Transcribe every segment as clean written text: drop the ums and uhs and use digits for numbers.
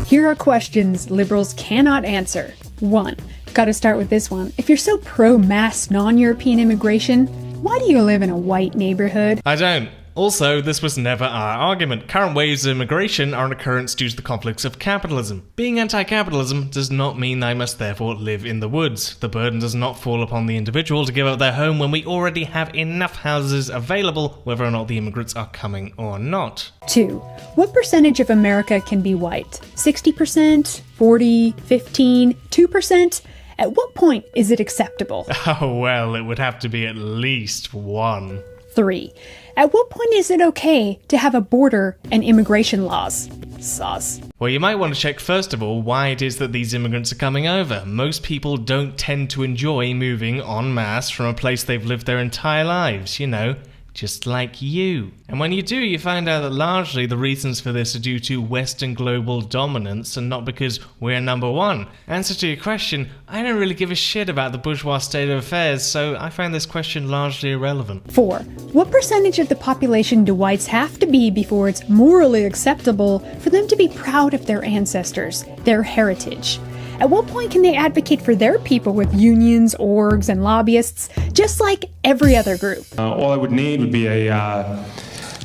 Here are questions liberals cannot answer. 1. Gotta start with this one. If you're so pro-mass non-European immigration, why do you live in a white neighborhood? I don't. Also, this was never our argument. Current waves of immigration are an occurrence due to the conflicts of capitalism. Being anti-capitalism does not mean they must therefore live in the woods. The burden does not fall upon the individual to give up their home when we already have enough houses available, whether or not the immigrants are coming or not. 2. What percentage of America can be white? 60%? 40? 15? 2%? At what point is it acceptable? Oh well, it would have to be at least 1. 3. At what point is it okay to have a border and immigration laws? Sauce. Well, you might want to check first of all why it is that these immigrants are coming over. Most people don't tend to enjoy moving en masse from a place they've lived their entire lives, you know, just like you. And when you do, you find out that largely the reasons for this are due to Western global dominance and not because we're number one. Answer to your question, I don't really give a shit about the bourgeois state of affairs, so I find this question largely irrelevant. 4. What percentage of the population do whites have to be before it's morally acceptable for them to be proud of their ancestors, their heritage? At what point can they advocate for their people with unions, orgs, and lobbyists, just like every other group? All I would need would be a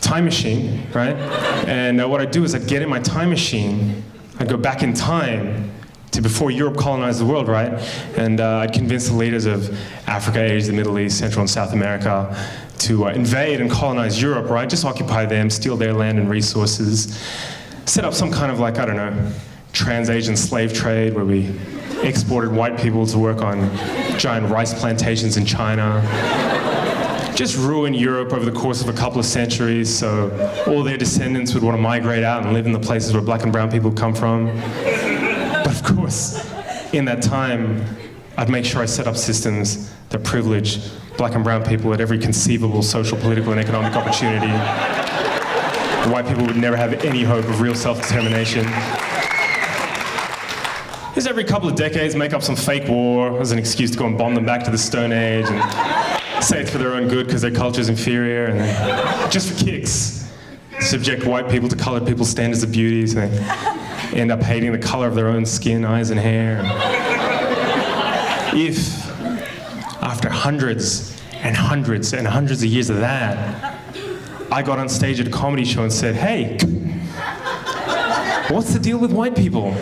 time machine, right? And what I'd do is I'd get in my time machine, I'd go back in time to before Europe colonized the world, right? And I'd convince the leaders of Africa, Asia, the Middle East, Central and South America to invade and colonize Europe, right? Just occupy them, steal their land and resources, set up some kind of like, I don't know, trans-Asian slave trade where we exported white people to work on giant rice plantations in China. Just ruin Europe over the course of a couple of centuries so all their descendants would want to migrate out and live in the places where black and brown people come from. But of course, in that time, I'd make sure I set up systems that privilege black and brown people at every conceivable social, political, and economic opportunity. White people would never have any hope of real self-determination. Just every couple of decades, make up some fake war as an excuse to go and bomb them back to the Stone Age and say it's for their own good because their culture's inferior, and then, just for kicks, subject white people to colored people's standards of beauty, so they end up hating the color of their own skin, eyes, and hair. If, after hundreds and hundreds and hundreds of years of that, I got on stage at a comedy show and said, hey, what's the deal with white people?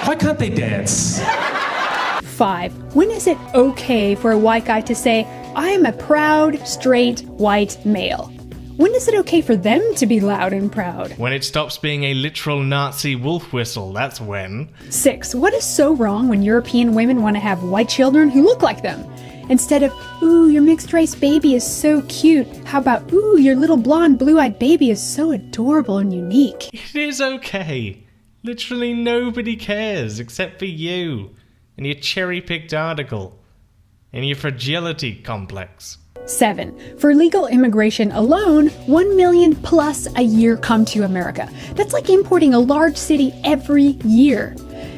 Why can't they dance? 5. When is it okay for a white guy to say, I am a proud, straight, white male? When is it okay for them to be loud and proud? When it stops being a literal Nazi wolf whistle, that's when. 6. What is so wrong when European women want to have white children who look like them? Instead of, ooh, your mixed race baby is so cute, how about, ooh, your little blonde blue-eyed baby is so adorable and unique? It is okay. Literally nobody cares except for you and your cherry-picked article and your fragility complex. 7. For legal immigration alone, 1 million plus a year come to America. That's like importing a large city every year.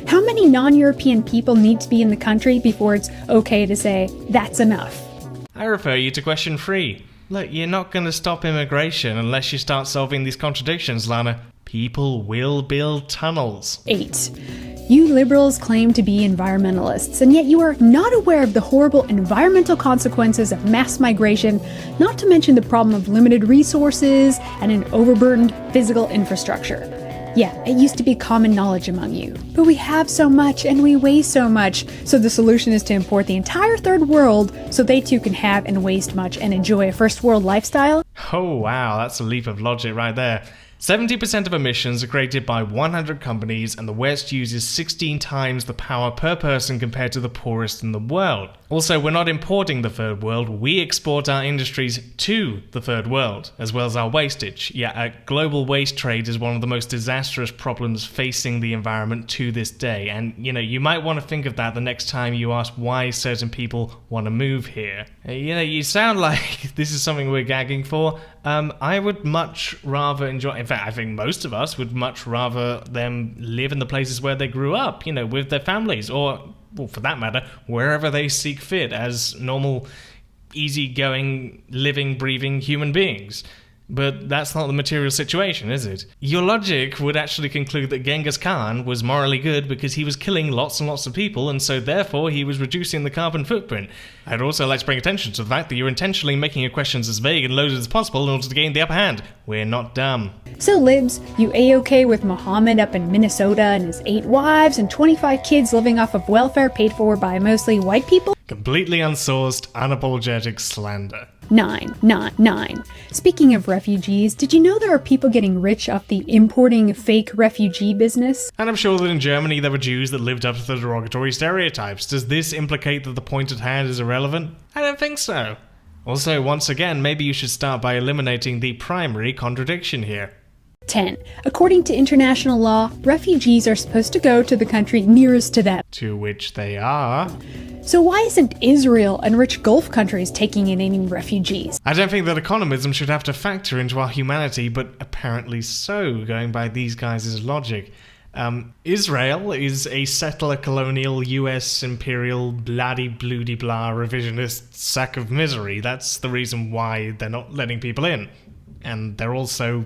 How many non-European people need to be in the country before it's okay to say, that's enough? I refer you to question 3. Look, you're not going to stop immigration unless you start solving these contradictions, Lana. People will build tunnels. 8. You liberals claim to be environmentalists, and yet you are not aware of the horrible environmental consequences of mass migration, not to mention the problem of limited resources and an overburdened physical infrastructure. Yeah, it used to be common knowledge among you, but we have so much and we waste so much, so the solution is to import the entire third world so they too can have and waste much and enjoy a first world lifestyle? Oh wow, that's a leap of logic right there. 70% of emissions are created by 100 companies, and the West uses 16 times the power per person compared to the poorest in the world. Also, we're not importing the third world, we export our industries to the third world, as well as our wastage. Yeah, global waste trade is one of the most disastrous problems facing the environment to this day, and you might want to think of that the next time you ask why certain people want to move here. You sound like this is something we're gagging for. I would much rather enjoy, in fact, I think most of us would much rather them live in the places where they grew up, with their families, or, well, for that matter, wherever they seek fit as normal, easygoing, living, breathing human beings. But that's not the material situation, is it? Your logic would actually conclude that Genghis Khan was morally good because he was killing lots and lots of people, and so therefore he was reducing the carbon footprint. I'd also like to bring attention to the fact that you're intentionally making your questions as vague and loaded as possible in order to gain the upper hand. We're not dumb. So libs, you A-okay with Muhammad up in Minnesota and his 8 wives and 25 kids living off of welfare paid for by mostly white people? Completely unsourced, unapologetic slander. 9. Speaking of refugees, did you know there are people getting rich off the importing fake refugee business? And I'm sure that in Germany there were Jews that lived up to the derogatory stereotypes. Does this implicate that the point at hand is irrelevant? I don't think so. Also, once again, maybe you should start by eliminating the primary contradiction here. 10. According to international law, refugees are supposed to go to the country nearest to them. To which they are. So why isn't Israel and rich Gulf countries taking in any refugees? I don't think that economism should have to factor into our humanity, but apparently so, going by these guys' logic. Israel is a settler colonial US imperial bloody-bloody-blah revisionist sack of misery. That's the reason why they're not letting people in. And they're also,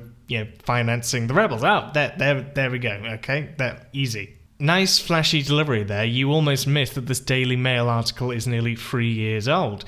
financing the rebels. Oh, there we go, okay? That easy. Nice flashy delivery there. You almost missed that this Daily Mail article is nearly 3 years old.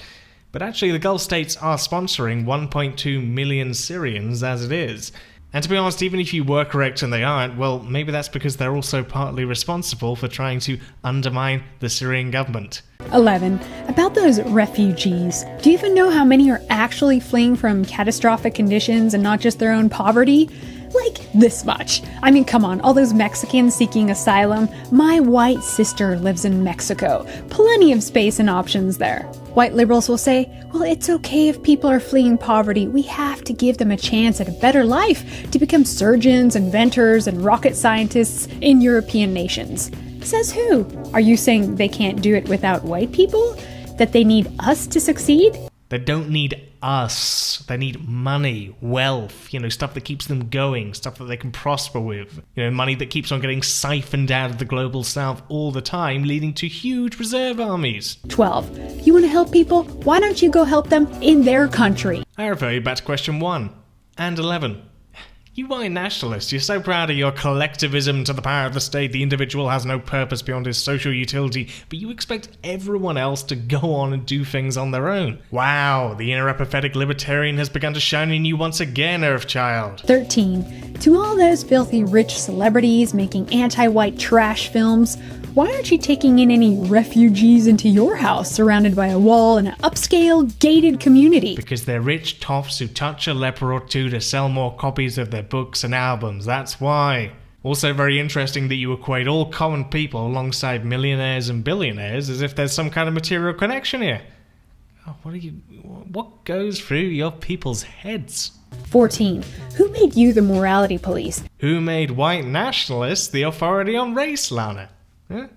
But actually the Gulf states are sponsoring 1.2 million Syrians as it is. And to be honest, even if you were correct and they aren't, well, maybe that's because they're also partly responsible for trying to undermine the Syrian government. 11. About those refugees, do you even know how many are actually fleeing from catastrophic conditions and not just their own poverty? Like this much. I mean, come on, all those Mexicans seeking asylum. My white sister lives in Mexico. Plenty of space and options there. White liberals will say, well, it's okay if people are fleeing poverty. We have to give them a chance at a better life to become surgeons, inventors, and rocket scientists in European nations. Says who? Are you saying they can't do it without white people? That they need us to succeed? They don't need us. They need money, wealth, stuff that keeps them going, stuff that they can prosper with. Money that keeps on getting siphoned out of the global south all the time, leading to huge reserve armies. 12. You want to help people? Why don't you go help them in their country? I refer you back to question 1 and 11. You white nationalists, you're so proud of your collectivism to the power of the state, the individual has no purpose beyond his social utility, but you expect everyone else to go on and do things on their own. Wow, the inner apathetic libertarian has begun to shine in you once again, Earthchild. 13. To all those filthy rich celebrities making anti-white trash films, why aren't you taking in any refugees into your house surrounded by a wall in an upscale, gated community? Because they're rich toffs who touch a leper or two to sell more copies of their books and albums, that's why. Also very interesting that you equate all common people alongside millionaires and billionaires as if there's some kind of material connection here. Oh, what goes through your people's heads? 14. Who made you the morality police? Who made white nationalists the authority on race, Lana? Huh?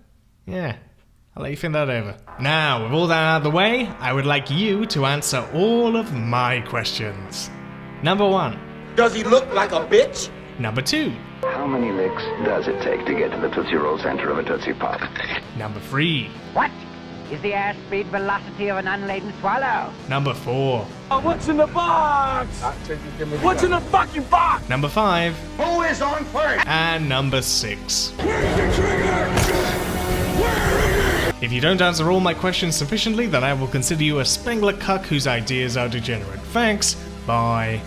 Yeah, I'll let you think that over. Now, with all that out of the way, I would like you to answer all of my questions. Number 1. Does he look like a bitch? Number 2. How many licks does it take to get to the Tootsie Roll center of a Tootsie Pop? Number 3. What is the airspeed velocity of an unladen swallow? Number 4. What's in the box? What's in the fucking box? Number 5. Who is on first? And number 6. If you don't answer all my questions sufficiently, then I will consider you a Spengler cuck whose ideas are degenerate. Thanks, bye.